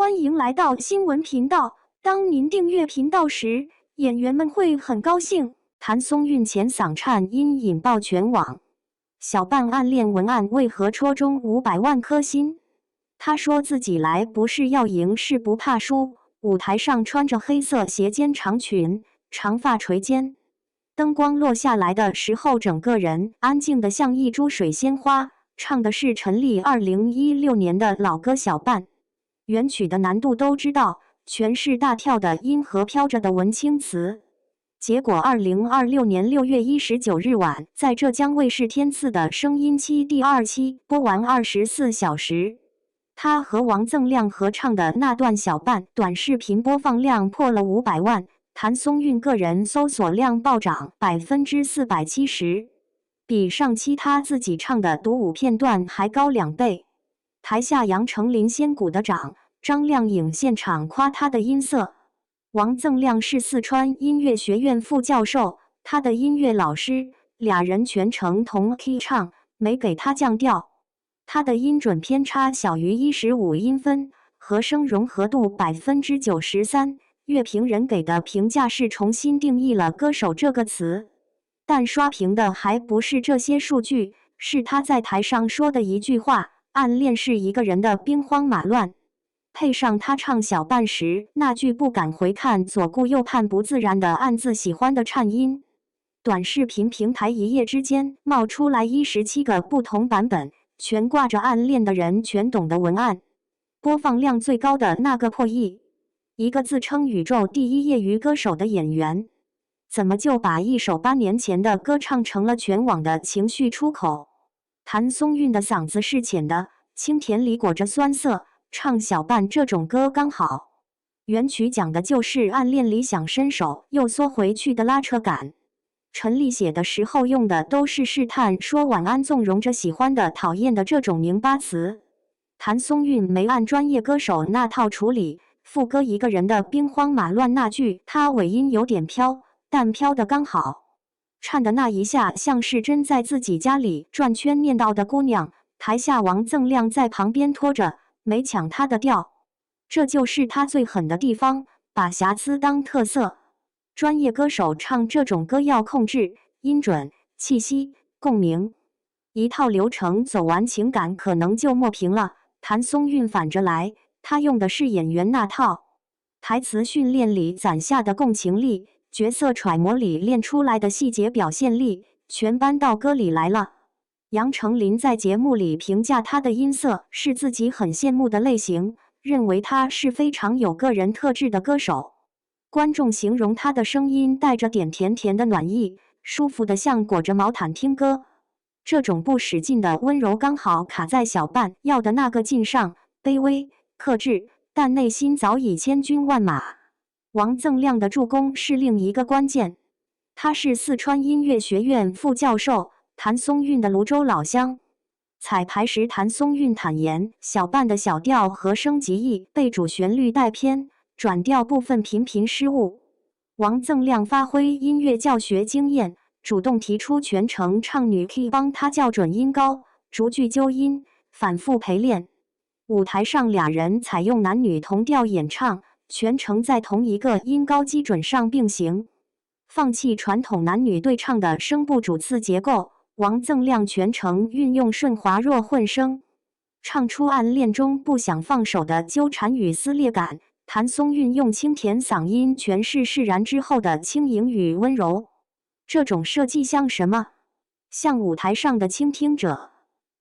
欢迎来到新闻频道。当您订阅频道时，演员们会很高兴。谭松韵前嗓颤音引爆全网，小半暗恋文案为何戳中500万颗心？他说自己来不是要赢，是不怕输。舞台上穿着黑色斜肩长裙，长发垂肩，灯光落下来的时候，整个人安静得像一株水仙花。唱的是陈粒2016年的老歌《小半》。原曲的难度都知道，全是大跳的音和飘着的文青词。结果2026年6月19日晚，在浙江卫视天赐的声音期第2期播完24小时，他和王锃亮合唱的那段小半短视频播放量破了500万，谭松韵个人搜索量暴涨470%，比上期他自己唱的独舞片段还高2倍。台下杨丞琳仙鼓的掌，张靓颖现场夸他的音色。王锃亮是四川音乐学院副教授，他的音乐老师，俩人全程同 key 唱，没给他降调。他的音准偏差小于15音分，和声融合度93%。乐评人给的评价是重新定义了歌手这个词，但刷屏的还不是这些数据，是他在台上说的一句话。暗恋是一个人的兵荒马乱，配上他唱小半时那句不敢回看左顾右盼不自然的暗自喜欢的颤音。短视频平台一夜之间冒出来17个不同版本，全挂着暗恋的人全懂的文案，播放量最高的那个破亿。一个自称宇宙第一业余歌手的演员，怎么就把一首8年前的歌唱成了全网的情绪出口？谭松韵的嗓子是浅的，清甜里裹着酸涩，唱小半这种歌刚好。原曲讲的就是暗恋里想伸手又缩回去的拉扯感。陈粒写的时候用的都是试探说晚安纵容着喜欢的讨厌的这种拧巴词。谭松韵没按专业歌手那套处理，副歌一个人的兵荒马乱那句，他尾音有点飘，但飘的刚好。颤的那一下像是真在自己家里转圈念叨的姑娘，台下王锃亮在旁边拖着，没抢他的调。这就是他最狠的地方，把瑕疵当特色。专业歌手唱这种歌要控制音准、气息、共鸣，一套流程走完，情感可能就抹平了。谭松韵反着来，他用的是演员那套台词训练里攒下的共情力，角色揣摩里练出来的细节表现力，全搬到歌里来了。杨丞琳在节目里评价他的音色是自己很羡慕的类型，认为他是非常有个人特质的歌手。观众形容他的声音带着点甜甜的暖意，舒服的像裹着毛毯听歌。这种不使劲的温柔刚好卡在小半要的那个劲上，卑微、克制，但内心早已千军万马。王锃亮的助攻是另一个关键，他是四川音乐学院副教授，谭松韵的泸州老乡。彩排时谭松韵坦言，小半的小调和声极易被主旋律带偏，转调部分频频失误。王锃亮发挥音乐教学经验，主动提出全程唱女 key 帮他校准音高，逐句纠音，反复陪练。舞台上俩人采用男女同调演唱，全程在同一个音高基准上并行，放弃传统男女对唱的声部主次结构。王锃亮全程运用顺滑弱混声，唱出暗恋中不想放手的纠缠与撕裂感。谭松韵用清甜嗓音诠释释然之后的轻盈与温柔。这种设计像什么？像舞台上的倾听者，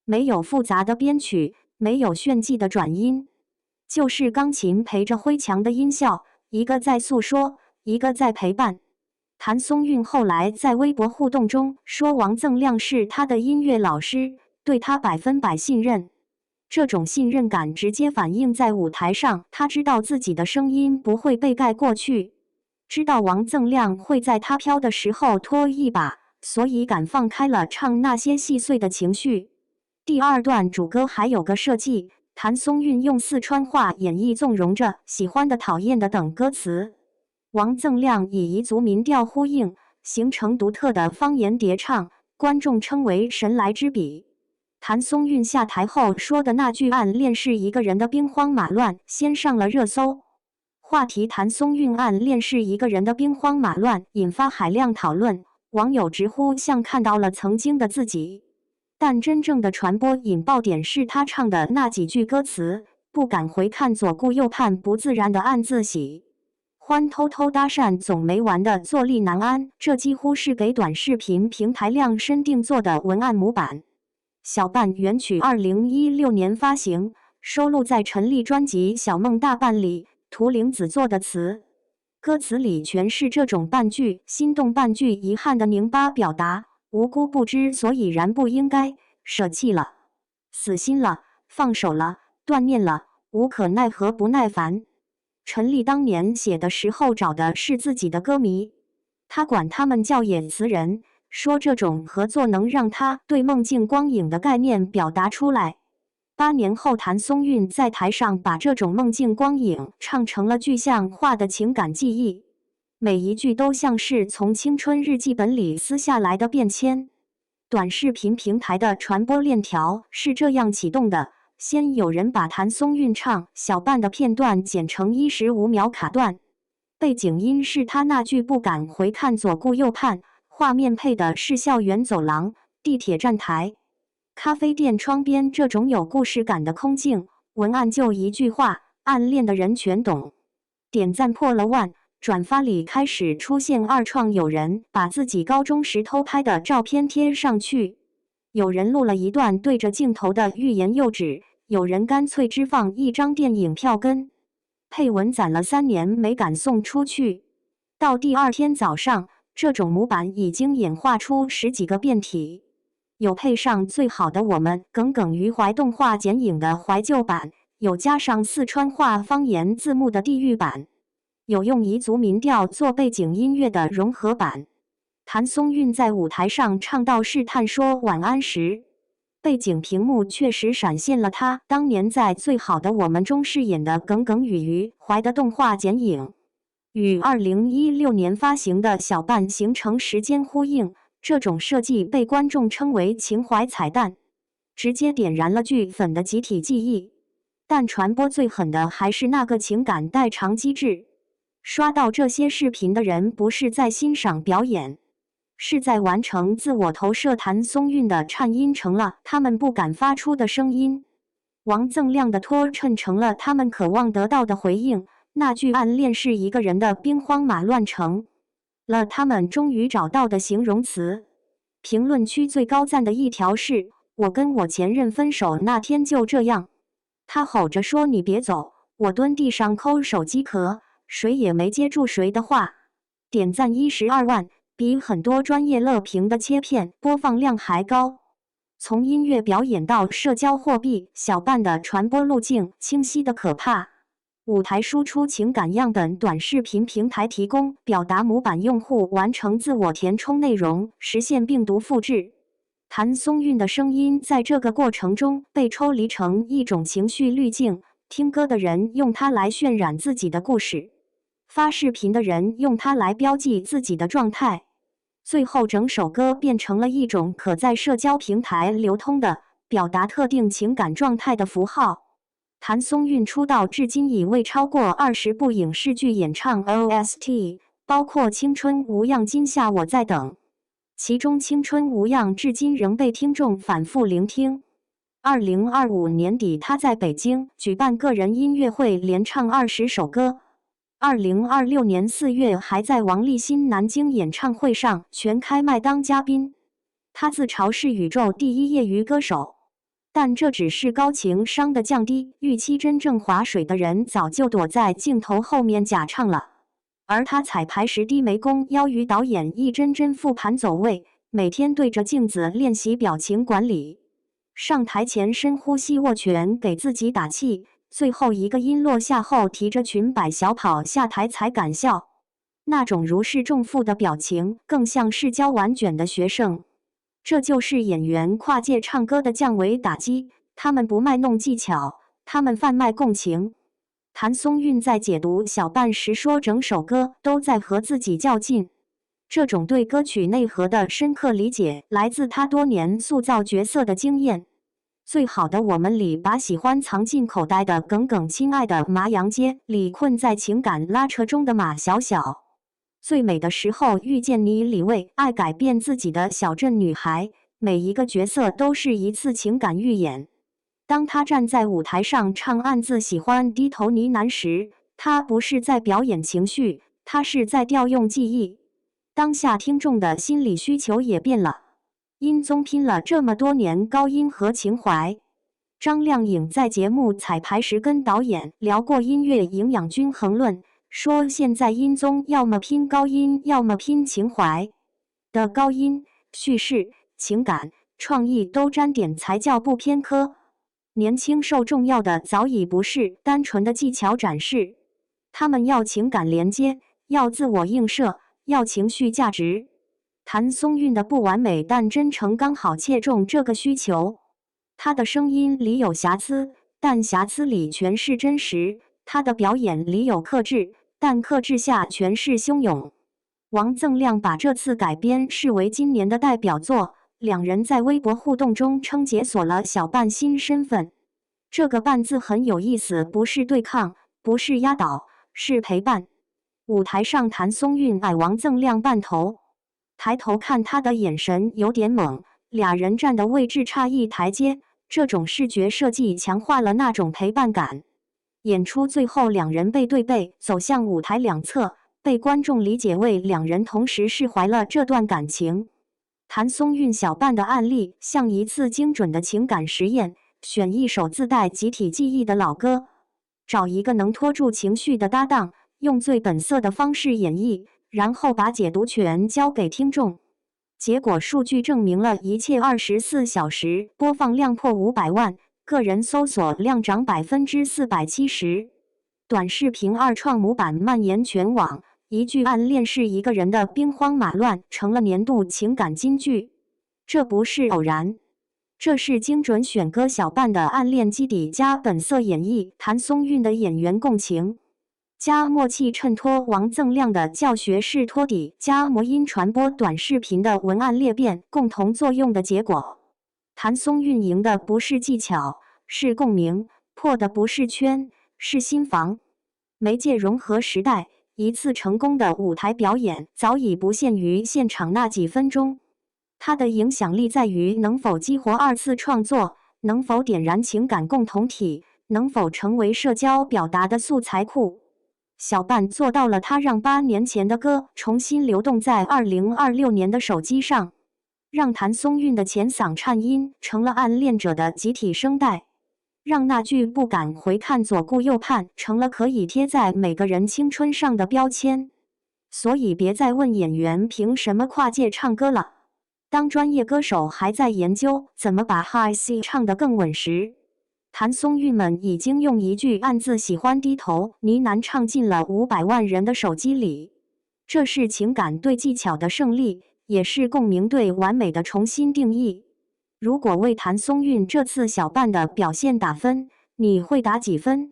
没有复杂的编曲，没有炫技的转音，就是钢琴陪着挥强的音效，一个在诉说，一个在陪伴。谭松韵后来在微博互动中说，王锃亮是他的音乐老师，对他100%信任。这种信任感直接反映在舞台上，他知道自己的声音不会被盖过去，知道王锃亮会在他飘的时候拖一把，所以敢放开了唱那些细碎的情绪。第二段主歌还有个设计，谭松韵用四川话演绎纵容着、喜欢的、讨厌的等歌词，王锃亮以彝族民调呼应，形成独特的方言叠唱，观众称为神来之笔。谭松韵下台后说的那句暗恋是一个人的兵荒马乱，先上了热搜。话题谭松韵暗恋是一个人的兵荒马乱，引发海量讨论，网友直呼像看到了曾经的自己。但真正的传播引爆点是他唱的那几句歌词，不敢回看左顾右盼，不自然的暗自喜欢，偷偷搭讪总没完的坐立难安。这几乎是给短视频平台量身定做的文案模板。小半原曲2016年发行，收录在陈粒专辑《小梦大半》里，图灵子作的词。歌词里全是这种半句心动半句遗憾的拧巴表达，无辜不知所以然，不应该，舍弃了，死心了，放手了，断念了，无可奈何不耐烦。陈粒当年写的时候找的是自己的歌迷，他管他们叫演词人，说这种合作能让他对梦境光影的概念表达出来。8年后，谭松韵在台上把这种梦境光影唱成了具象化的情感记忆，每一句都像是从青春日记本里撕下来的便签。短视频平台的传播链条是这样启动的：先有人把谭松韵唱小半的片段剪成15秒卡段，背景音是他那句不敢回看左顾右盼，画面配的是校园走廊、地铁站台、咖啡店窗边这种有故事感的空镜，文案就一句话，暗恋的人全懂。点赞破了万，转发里开始出现二创，有人把自己高中时偷拍的照片贴上去，有人录了一段对着镜头的欲言又止，有人干脆只放一张电影票根，配文攒了3年没敢送出去。到第2天早上，这种模板已经演化出10几个变体，有配上最好的我们耿耿于怀动画剪影的怀旧版，有加上四川话方言字幕的地狱版，有用彝族民调做背景音乐的融合版。谭松韵在舞台上唱到试探说晚安时，背景屏幕确实闪现了他当年在《最好的我们》中饰演的耿耿于怀的动画剪影，与2016年发行的小半形成时间呼应。这种设计被观众称为情怀彩蛋，直接点燃了剧粉的集体记忆。但传播最狠的还是那个情感代偿机制。刷到这些视频的人不是在欣赏表演，是在完成自我投射。谭松韵的颤音成了他们不敢发出的声音，王锃亮的拖衬成了他们渴望得到的回应。那句暗恋是一个人的兵荒马乱成了他们终于找到的形容词。评论区最高赞的一条是：我跟我前任分手那天就这样，他吼着说你别走，我蹲地上抠手机壳，谁也没接住谁的话。点赞12万，比很多专业乐评的切片播放量还高。从音乐表演到社交货币，小半的传播路径清晰的可怕。舞台输出情感样本，短视频平台提供表达模板，用户完成自我填充内容，实现病毒复制。谭松韵的声音在这个过程中被抽离成一种情绪滤镜，听歌的人用它来渲染自己的故事，发视频的人用它来标记自己的状态，最后整首歌变成了一种可在社交平台流通的表达特定情感状态的符号。谭松韵出道至今已为超过20部影视剧演唱 OST， 包括《青春无恙》《今夏我在等》，其中《青春无恙》至今仍被听众反复聆听。2025年底，他在北京举办个人音乐会，连唱20首歌。2026年4月，还在王立新南京演唱会上全开麦当嘉宾。他自嘲是宇宙第一业余歌手。但这只是高情商的降低预期，真正划水的人早就躲在镜头后面假唱了。而他彩排时低眉弓腰，与导演一帧帧复盘走位，每天对着镜子练习表情管理。上台前深呼吸，握拳给自己打气，最后一个音落下后提着裙摆小跑下台才敢笑。那种如释重负的表情，更像是教完卷的学生。这就是演员跨界唱歌的降维打击，他们不卖弄技巧，他们贩卖共情。谭松韵在解读小半时说，整首歌都在和自己较劲。这种对歌曲内核的深刻理解，来自他多年塑造角色的经验。最好的我们里把喜欢藏进口袋的耿耿亲爱的麻阳街里困在情感拉扯中的马小小。最美的时候遇见你里为爱改变自己的小镇女孩，每一个角色都是一次情感预演。当她站在舞台上唱暗自喜欢低头呢喃时，她不是在表演情绪，她是在调用记忆。当下听众的心理需求也变了。音综拼了这么多年高音和情怀。张靓颖在节目彩排时跟导演聊过音乐营养均衡论，说现在音综要么拼高音，要么拼情怀。的高音、叙事、情感、创意都沾点才叫不偏科。年轻受众要的早已不是单纯的技巧展示，他们要情感连接，要自我映射，要情绪价值。谭松韵的不完美但真诚刚好切中这个需求。她的声音里有瑕疵，但瑕疵里全是真实；她的表演里有克制，但克制下全是汹涌。王锃亮把这次改编视为今年的代表作，两人在微博互动中称解锁了小半新身份。这个半字很有意思，不是对抗，不是压倒，是陪伴。舞台上谭松韵矮王锃亮半头，抬头看他的眼神有点猛，俩人站的位置差一台阶，这种视觉设计强化了那种陪伴感。演出最后两人背对背走向舞台两侧，被观众理解为两人同时释怀了这段感情。谭松韵小半的案例像一次精准的情感实验，选一首自带集体记忆的老歌，找一个能拖住情绪的搭档，用最本色的方式演绎，然后把解读权交给听众。结果数据证明了一切，24小时播放量破500万，个人搜索量涨470%。短视频二创模板蔓延全网，一句暗恋是一个人的兵荒马乱成了年度情感金句。这不是偶然，这是精准选歌小半的暗恋基底加本色演绎谭松韵的演员共情，加默契衬托王锃亮的教学式托底，加魔音传播短视频的文案裂变共同作用的结果。谭松韵赢的不是技巧，是共鸣；破的不是圈，是心房。媒介融合时代，一次成功的舞台表演早已不限于现场那几分钟，它的影响力在于能否激活二次创作，能否点燃情感共同体，能否成为社交表达的素材库。小半做到了，他让8年前的歌重新流动在2026年的手机上，让谭松韵的前嗓颤音成了暗恋者的集体声带，让那句不敢回看左顾右盼成了可以贴在每个人青春上的标签。所以别再问演员凭什么跨界唱歌了，当专业歌手还在研究怎么把 High C 唱得更稳时，谭松韵们已经用一句暗自喜欢低头呢喃唱进了500万人的手机里。这是情感对技巧的胜利，也是共鸣对完美的重新定义。如果为谭松韵这次小半的表现打分，你会打几分？